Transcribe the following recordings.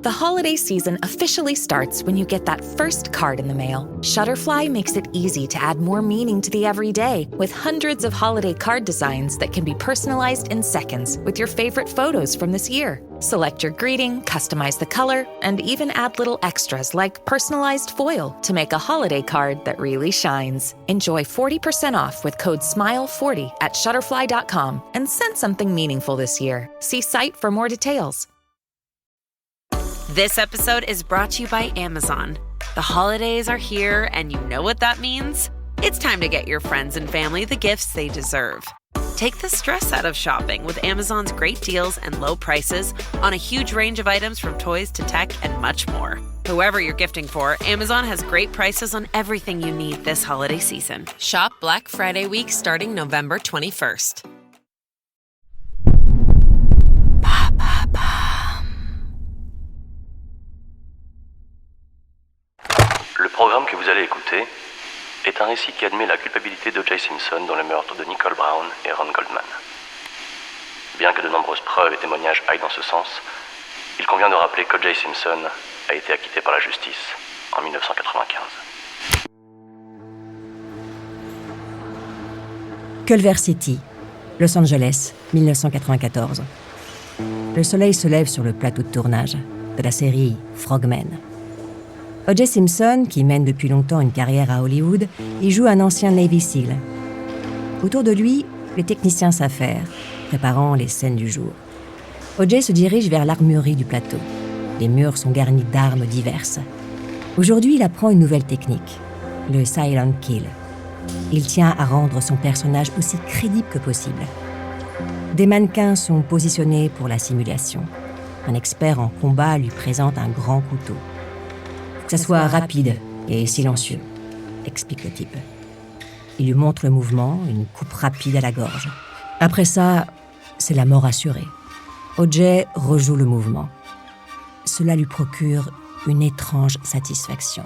The holiday season officially starts when you get that first card in the mail. Shutterfly makes it easy to add more meaning to the everyday with hundreds of holiday card designs that can be personalized in seconds with your favorite photos from this year. Select your greeting, customize the color, and even add little extras like personalized foil to make a holiday card that really shines. Enjoy 40% off with code SMILE40 at Shutterfly.com and send something meaningful this year. See site for more details. This episode is brought to you by Amazon. The holidays are here, and you know what that means? It's time to get your friends and family the gifts they deserve. Take the stress out of shopping with Amazon's great deals and low prices on a huge range of items from toys to tech and much more. Whoever you're gifting for, Amazon has great prices on everything you need this holiday season. Shop Black Friday week starting November 21st. Le programme que vous allez écouter est un récit qui admet la culpabilité d'O.J. Simpson dans le meurtre de Nicole Brown et Ron Goldman. Bien que de nombreuses preuves et témoignages aillent dans ce sens, il convient de rappeler qu'O.J. Simpson a été acquitté par la justice en 1995. Culver City, Los Angeles, 1994. Le soleil se lève sur le plateau de tournage de la série Frogmen. O.J. Simpson, qui mène depuis longtemps une carrière à Hollywood, y joue un ancien Navy SEAL. Autour de lui, les techniciens s'affairent, préparant les scènes du jour. O.J. se dirige vers l'armurerie du plateau. Les murs sont garnis d'armes diverses. Aujourd'hui, il apprend une nouvelle technique, le silent kill. Il tient à rendre son personnage aussi crédible que possible. Des mannequins sont positionnés pour la simulation. Un expert en combat lui présente un grand couteau. Que ça soit rapide et silencieux, explique le type. Il lui montre le mouvement, une coupe rapide à la gorge. Après ça, c'est la mort assurée. O.J. rejoue le mouvement. Cela lui procure une étrange satisfaction.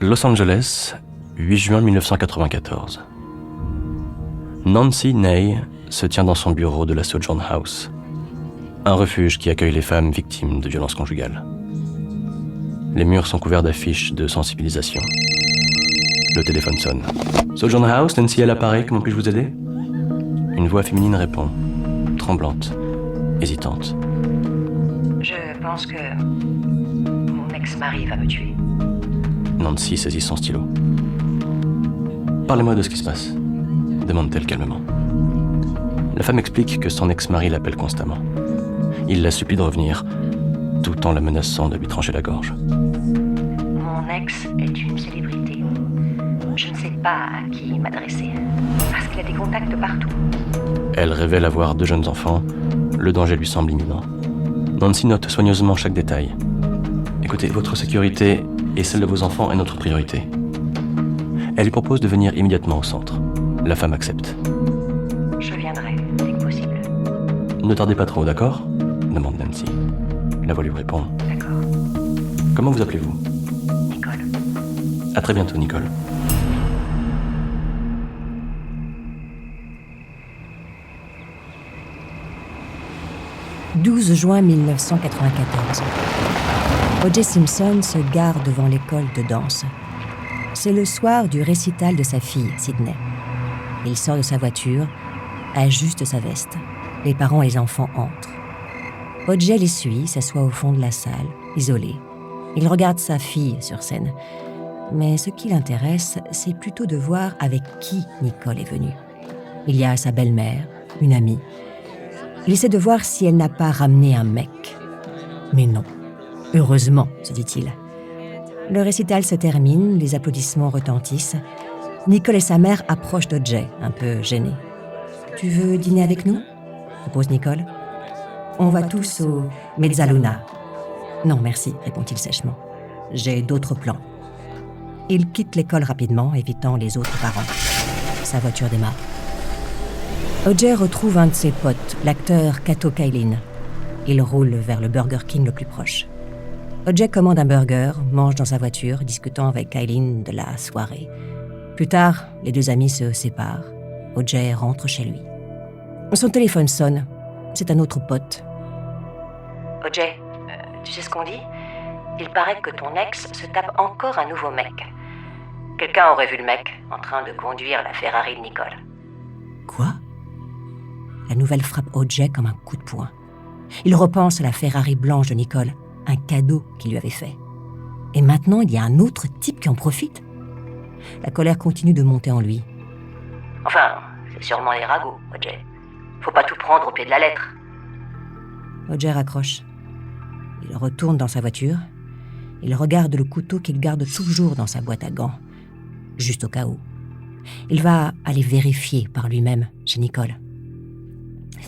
Los Angeles, 8 juin 1994. Nancy Ney se tient dans son bureau de la Sojourn House, un refuge qui accueille les femmes victimes de violences conjugales. Les murs sont couverts d'affiches de sensibilisation. Le téléphone sonne. Sojourn House, Nancy à l'appareil, comment puis-je vous aider? Une voix féminine répond, tremblante, hésitante. Je pense que mon ex-mari va me tuer. Nancy saisit son stylo. Parlez-moi de ce qui se passe, demande-t-elle calmement. La femme explique que son ex-mari l'appelle constamment. Il la supplie de revenir, tout en la menaçant de lui trancher la gorge. Mon ex est une célébrité. Je ne sais pas à qui m'adresser, parce qu'il a des contacts partout. Elle révèle avoir 2 jeunes enfants. Le danger lui semble imminent. Nancy note soigneusement chaque détail. Écoutez, votre sécurité et celle de vos enfants est notre priorité. Elle lui propose de venir immédiatement au centre. La femme accepte. Je viendrai dès que possible. Ne tardez pas trop, d'accord? Demande Nancy. La voix lui répond. D'accord. Comment vous appelez-vous? Nicole. À très bientôt, Nicole. « 12 juin 1994. O.J. Simpson se gare devant l'école de danse. C'est le soir du récital de sa fille, Sydney. Il sort de sa voiture, ajuste sa veste. Les parents et les enfants entrent. O.J. les suit, s'assoit au fond de la salle, isolé. Il regarde sa fille sur scène. Mais ce qui l'intéresse, c'est plutôt de voir avec qui Nicole est venue. Il y a sa belle-mère, une amie. Il essaie de voir si elle n'a pas ramené un mec. Mais non. Heureusement, se dit-il. Le récital se termine, les applaudissements retentissent. Nicole et sa mère approchent d'O.J., un peu gênés. Tu veux dîner avec nous ? propose Nicole. On va tous au Mezzaluna. Non, merci, répond-il sèchement. J'ai d'autres plans. Il quitte l'école rapidement, évitant les autres parents. Sa voiture démarre. O.J. retrouve un de ses potes, l'acteur Kato Kaelin. Il roule vers le Burger King le plus proche. O.J. commande un burger, mange dans sa voiture, discutant avec Kaelin de la soirée. Plus tard, les deux amis se séparent. O.J. rentre chez lui. Son téléphone sonne. C'est un autre pote. O.J., tu sais ce qu'on dit ? Il paraît que ton ex se tape encore un nouveau mec. Quelqu'un aurait vu le mec en train de conduire la Ferrari de Nicole. Quoi ? La nouvelle frappe O.J. comme un coup de poing. Il repense à la Ferrari blanche de Nicole, un cadeau qu'il lui avait fait. Et maintenant, il y a un autre type qui en profite. La colère continue de monter en lui. Enfin, c'est sûrement des ragots, O.J. Faut pas tout prendre au pied de la lettre. O.J. raccroche. Il retourne dans sa voiture. Il regarde le couteau qu'il garde toujours dans sa boîte à gants, juste au cas où. Il va aller vérifier par lui-même chez Nicole.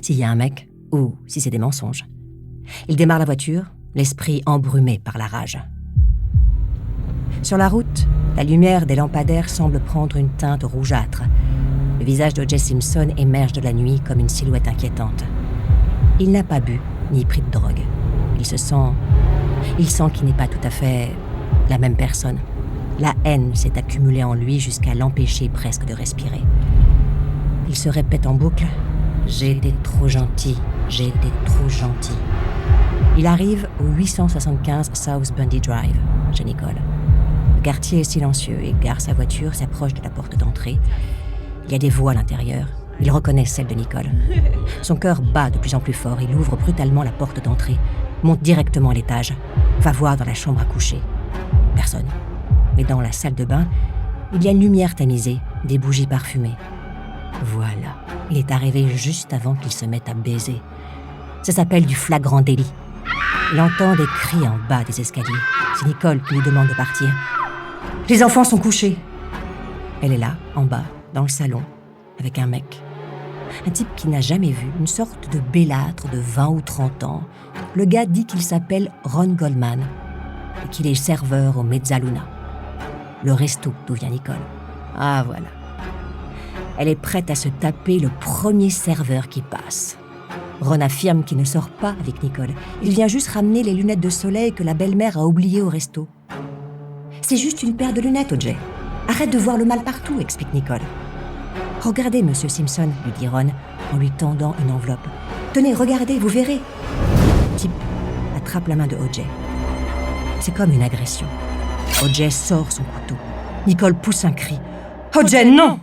S'il y a un mec, ou si c'est des mensonges. Il démarre la voiture, l'esprit embrumé par la rage. Sur la route, la lumière des lampadaires semble prendre une teinte rougeâtre. Le visage d'O.J. Simpson émerge de la nuit comme une silhouette inquiétante. Il n'a pas bu, ni pris de drogue. Il sent qu'il n'est pas tout à fait la même personne. La haine s'est accumulée en lui jusqu'à l'empêcher presque de respirer. Il se répète en boucle « J'ai été trop gentil, j'ai été trop gentil ». Il arrive au 875 South Bundy Drive, chez Nicole. Le quartier est silencieux et gare sa voiture, s'approche de la porte d'entrée. Il y a des voix à l'intérieur. Il reconnaît celle de Nicole. Son cœur bat de plus en plus fort. Il ouvre brutalement la porte d'entrée, monte directement à l'étage, va voir dans la chambre à coucher. Personne. Mais dans la salle de bain, il y a une lumière tamisée, des bougies parfumées. Voilà. Il est arrivé juste avant qu'il se mette à baiser. Ça s'appelle du flagrant délit. Il entend des cris en bas des escaliers. C'est Nicole qui lui demande de partir. « Les enfants sont couchés !» Elle est là, en bas, dans le salon, avec un mec. Un type qu'il n'a jamais vu, une sorte de bellâtre de 20 ou 30 ans. Le gars dit qu'il s'appelle Ron Goldman et qu'il est serveur au Mezzaluna, le resto d'où vient Nicole. Ah, voilà. Elle est prête à se taper le premier serveur qui passe. Ron affirme qu'il ne sort pas avec Nicole. Il vient juste ramener les lunettes de soleil que la belle-mère a oubliées au resto. C'est juste une paire de lunettes, O.J. Arrête de voir le mal partout, explique Nicole. Regardez, monsieur Simpson, lui dit Ron en lui tendant une enveloppe. Tenez, regardez, vous verrez. Le type attrape la main de O.J. C'est comme une agression. O.J. sort son couteau. Nicole pousse un cri. O.J., non!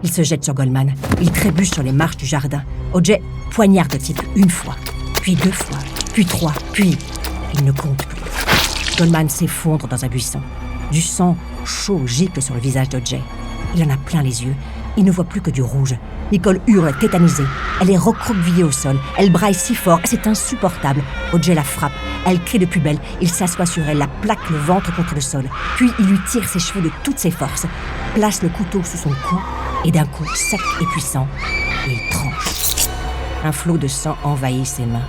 Il se jette sur Goldman. Il trébuche sur les marches du jardin. O.J. poignarde le type une fois, puis 2 fois, puis 3, puis... Il ne compte plus. Goldman s'effondre dans un buisson. Du sang chaud gicle sur le visage d'O.J. Il en a plein les yeux. Il ne voit plus que du rouge. Nicole hurle, tétanisée. Elle est recroquevillée au sol. Elle braille si fort, c'est insupportable. O.J. la frappe. Elle crie de plus belle. Il s'assoit sur elle, la plaque le ventre contre le sol. Puis il lui tire ses cheveux de toutes ses forces, place le couteau sous son cou, et d'un coup sec et puissant, il tranche. Un flot de sang envahit ses mains.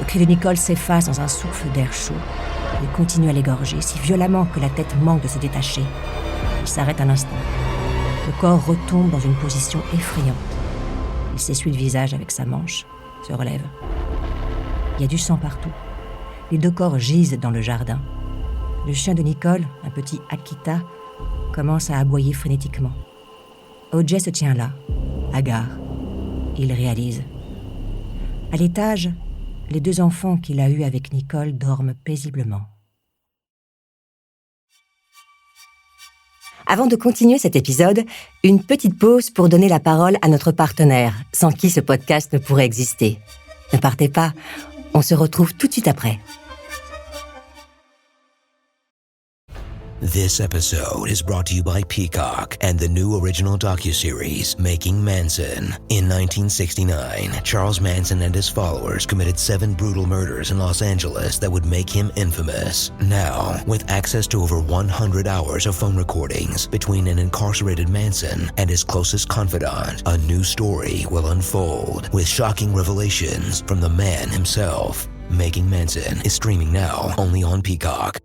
Le cri de Nicole s'efface dans un souffle d'air chaud. Il continue à l'égorger, si violemment que la tête manque de se détacher. Il s'arrête un instant. Le corps retombe dans une position effrayante. Il s'essuie le visage avec sa manche, se relève. Il y a du sang partout. Les 2 corps gisent dans le jardin. Le chien de Nicole, un petit Akita, commence à aboyer frénétiquement. O.J. se tient là, hagard. Il réalise. À l'étage, les 2 enfants qu'il a eus avec Nicole dorment paisiblement. Avant de continuer cet épisode, une petite pause pour donner la parole à notre partenaire, sans qui ce podcast ne pourrait exister. Ne partez pas, on se retrouve tout de suite après. This episode is brought to you by Peacock and the new original docuseries, Making Manson. In 1969, Charles Manson and his followers committed 7 brutal murders in Los Angeles that would make him infamous. Now, with access to over 100 hours of phone recordings between an incarcerated Manson and his closest confidant, a new story will unfold with shocking revelations from the man himself. Making Manson is streaming now, only on Peacock.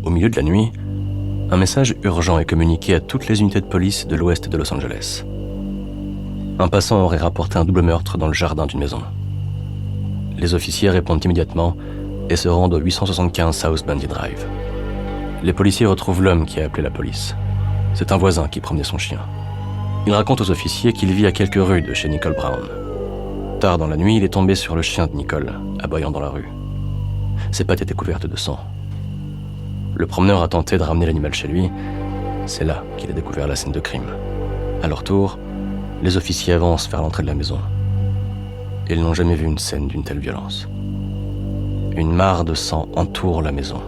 Au milieu de la nuit, un message urgent est communiqué à toutes les unités de police de l'ouest de Los Angeles. Un passant aurait rapporté un double meurtre dans le jardin d'une maison. Les officiers répondent immédiatement et se rendent au 875 South Bundy Drive. Les policiers retrouvent l'homme qui a appelé la police. C'est un voisin qui promenait son chien. Il raconte aux officiers qu'il vit à quelques rues de chez Nicole Brown. Tard dans la nuit, il est tombé sur le chien de Nicole, aboyant dans la rue. Ses pattes étaient couvertes de sang. Le promeneur a tenté de ramener l'animal chez lui. C'est là qu'il a découvert la scène de crime. À leur tour, les officiers avancent vers l'entrée de la maison. Ils n'ont jamais vu une scène d'une telle violence. Une mare de sang entoure la maison.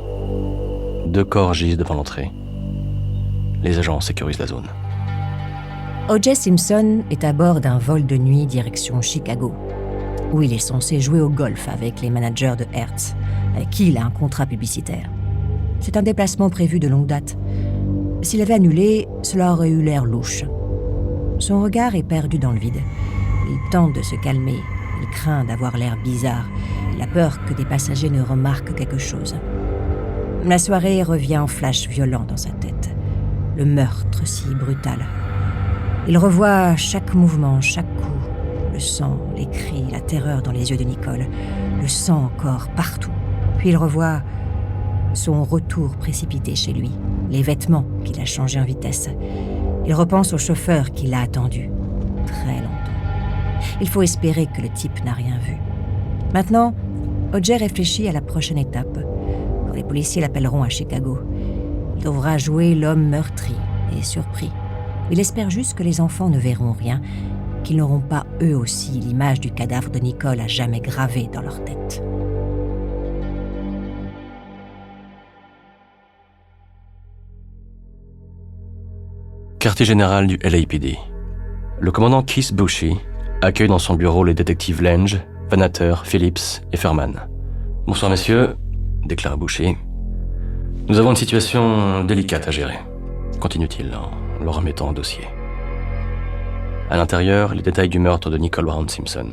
2 corps gisent devant l'entrée. Les agents sécurisent la zone. O.J. Simpson est à bord d'un vol de nuit direction Chicago, où il est censé jouer au golf avec les managers de Hertz, avec qui il a un contrat publicitaire. C'est un déplacement prévu de longue date. S'il avait annulé, cela aurait eu l'air louche. Son regard est perdu dans le vide. Il tente de se calmer. Il craint d'avoir l'air bizarre. Il a peur que des passagers ne remarquent quelque chose. La soirée revient en flash violent dans sa tête. Le meurtre si brutal. Il revoit chaque mouvement, chaque coup. Le sang, les cris, la terreur dans les yeux de Nicole. Le sang encore partout. Puis il revoit son retour précipité chez lui, les vêtements qu'il a changés en vitesse. Il repense au chauffeur qui l'a attendu très longtemps. Il faut espérer que le type n'a rien vu. Maintenant, O.J. réfléchit à la prochaine étape. Quand les policiers l'appelleront à Chicago, il devra jouer l'homme meurtri et surpris. Il espère juste que les enfants ne verront rien, qu'ils n'auront pas eux aussi l'image du cadavre de Nicole à jamais gravée dans leur tête. Quartier général du LAPD. Le commandant Keith Bushy accueille dans son bureau les détectives Lange, Vanater, Phillips et Furman. « Bonsoir messieurs », déclare Bushy. « Nous avons une situation délicate à gérer », continue-t-il en le remettant au dossier. À l'intérieur, les détails du meurtre de Nicole Brown Simpson.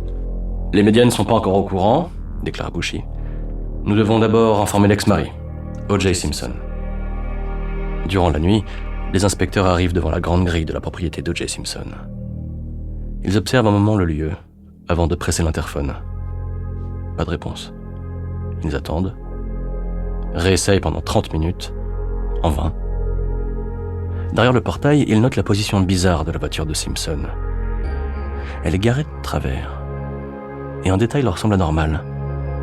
« Les médias ne sont pas encore au courant », déclare Bushy. « Nous devons d'abord informer l'ex-mari, O.J. Simpson. » Durant la nuit, les inspecteurs arrivent devant la grande grille de la propriété d'O.J. Simpson. Ils observent un moment le lieu, avant de presser l'interphone. Pas de réponse. Ils attendent, réessayent pendant 30 minutes, en vain. Derrière le portail, ils notent la position bizarre de la voiture de Simpson. Elle est garée de travers, et un détail leur semble anormal.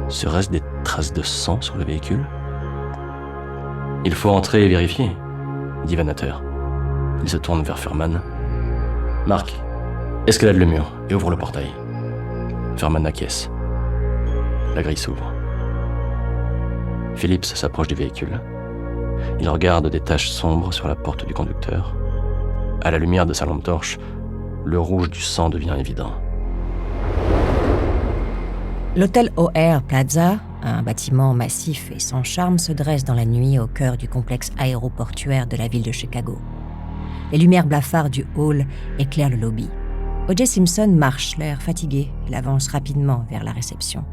Serait-ce des traces de sang sur le véhicule ? « Il faut entrer et vérifier », dit Vanater. Il se tourne vers Furman. « Marc, escalade le mur et ouvre le portail. » Furman acquiesce. La grille s'ouvre. Phillips s'approche du véhicule. Il regarde des taches sombres sur la porte du conducteur. À la lumière de sa lampe torche, le rouge du sang devient évident. L'hôtel O'Hare Plaza, un bâtiment massif et sans charme, se dresse dans la nuit au cœur du complexe aéroportuaire de la ville de Chicago. Les lumières blafardes du hall éclairent le lobby. O.J. Simpson marche, l'air fatigué. Il avance rapidement vers la réception.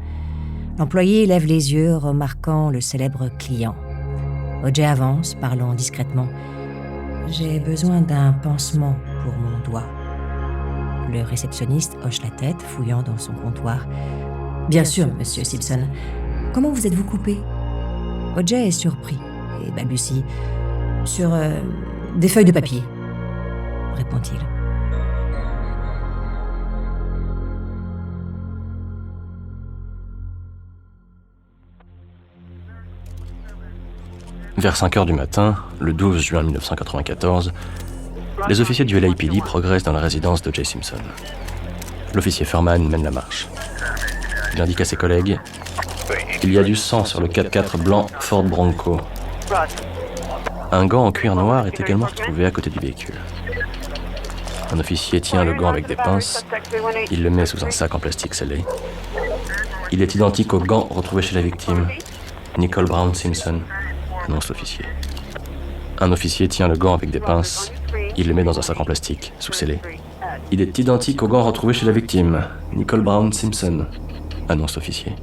L'employé lève les yeux, remarquant le célèbre client. O.J. avance, parlant discrètement. « J'ai besoin d'un pansement pour mon doigt. » Le réceptionniste hoche la tête, fouillant dans son comptoir. « Bien sûr, monsieur Simpson. Comment vous êtes-vous coupé ?» O.J. est surpris et balbutie. « Sur des feuilles de papier, » répond-il. Vers 5h du matin, le 12 juin 1994, les officiers du LAPD progressent dans la résidence de O.J. Simpson. L'officier Furman mène la marche. Il indique à ses collègues « Il y a du sang sur le 4x4 blanc Ford Bronco. Un gant en cuir noir est également retrouvé à côté du véhicule. Un officier tient le gant avec des pinces. Il le met sous un sac en plastique scellé. Il est identique au gant retrouvé chez la victime, Nicole Brown Simpson, annonce l'officier. Un officier tient le gant avec des pinces. Il le met dans un sac en plastique, sous scellé. Il est identique au gant retrouvé chez la victime, Nicole Brown Simpson, annonce l'officier.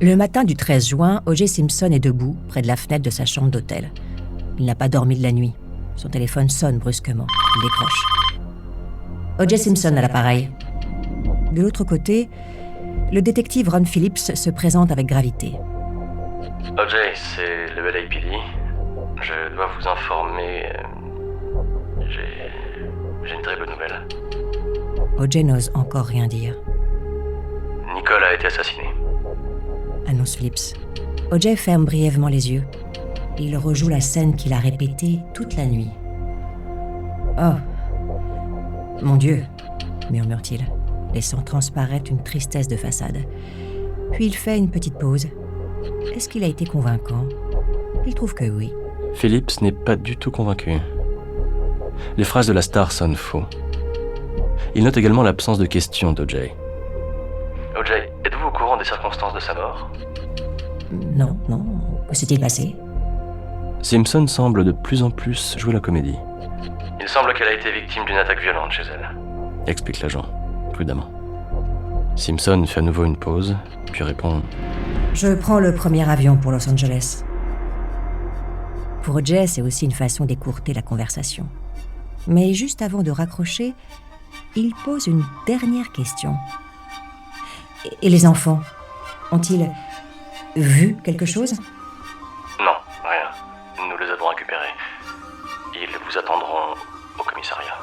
Le matin du 13 juin, O.J. Simpson est debout près de la fenêtre de sa chambre d'hôtel. Il n'a pas dormi de la nuit. Son téléphone sonne brusquement. Il décroche. O.J. Simpson à l'appareil. De l'autre côté, le détective Ron Phillips se présente avec gravité. O.J., c'est le LAPD. Je dois vous informer... J'ai une très bonne nouvelle. O.J. n'ose encore rien dire. Nicole a été assassinée. Annonce Phillips. O.J. ferme brièvement les yeux. Il rejoue la scène qu'il a répétée toute la nuit. « Oh, mon Dieu !» murmure-t-il, laissant transparaître une tristesse de façade. Puis il fait une petite pause. Est-ce qu'il a été convaincant ? Il trouve que oui. Phillips n'est pas du tout convaincu. Les phrases de la star sonnent faux. Il note également l'absence de questions d'O.J. O.J., êtes-vous au courant des circonstances de sa mort ? Non. Que s'est-il passé ? Simpson semble de plus en plus jouer la comédie. Il semble qu'elle a été victime d'une attaque violente chez elle, explique l'agent, prudemment. Simpson fait à nouveau une pause, puis répond « Je prends le premier avion pour Los Angeles. » Pour O.J., c'est aussi une façon d'écourter la conversation. Mais juste avant de raccrocher, il pose une dernière question. Et les enfants, ont-ils vu quelque chose ? Non, rien. Nous les avons récupérés. Ils vous attendront au commissariat.